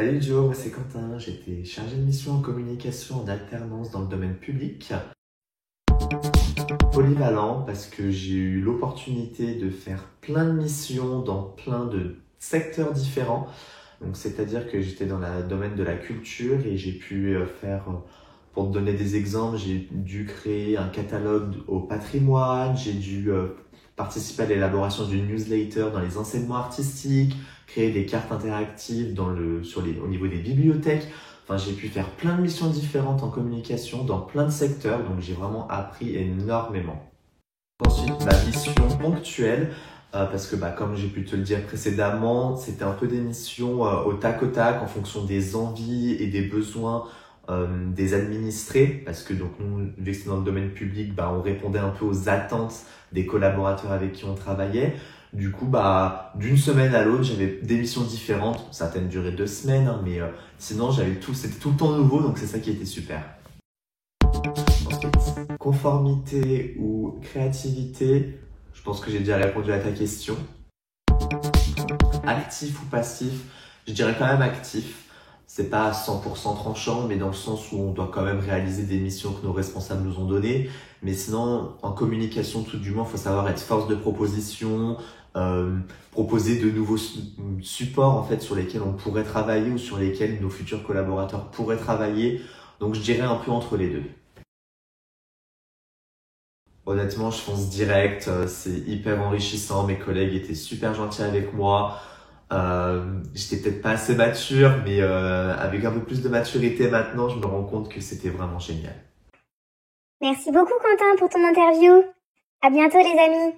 Salut Joe, moi c'est Quentin, j'étais chargé de mission en communication en alternance dans le domaine public. Polyvalent parce que j'ai eu l'opportunité de faire plein de missions dans plein de secteurs différents. Donc c'est-à-dire que j'étais dans le domaine de la culture et j'ai pu pour te donner des exemples, j'ai dû créer un catalogue au patrimoine, j'ai dû participer à l'élaboration d'une newsletter dans les enseignements artistiques, créer des cartes interactives au niveau des bibliothèques. Enfin, j'ai pu faire plein de missions différentes en communication dans plein de secteurs, donc j'ai vraiment appris énormément. Ensuite, ma mission ponctuelle, parce que comme j'ai pu te le dire précédemment, c'était un peu des missions au tac en fonction des envies et des besoins des administrés, parce que donc nous, vu que c'est dans le domaine public, on répondait un peu aux attentes des collaborateurs avec qui on travaillait. Du coup, d'une semaine à l'autre, j'avais des missions différentes. Certaines duraient 2 semaines, hein, mais sinon c'était tout le temps nouveau, donc c'est ça qui était super. Ensuite, conformité ou créativité, je pense que j'ai déjà répondu à ta question. Actif ou passif, je dirais quand même actif. C'est pas à 100% tranchant, mais dans le sens où on doit quand même réaliser des missions que nos responsables nous ont données. Mais sinon, en communication, tout du moins, il faut savoir être force de proposition, proposer de nouveaux supports en fait sur lesquels on pourrait travailler ou sur lesquels nos futurs collaborateurs pourraient travailler. Donc je dirais un peu entre les deux. Honnêtement, je fonce direct, c'est hyper enrichissant, mes collègues étaient super gentils avec moi. J'étais peut-être pas assez mature, mais avec un peu plus de maturité maintenant, je me rends compte que c'était vraiment génial. Merci beaucoup Quentin pour ton interview. À bientôt les amis.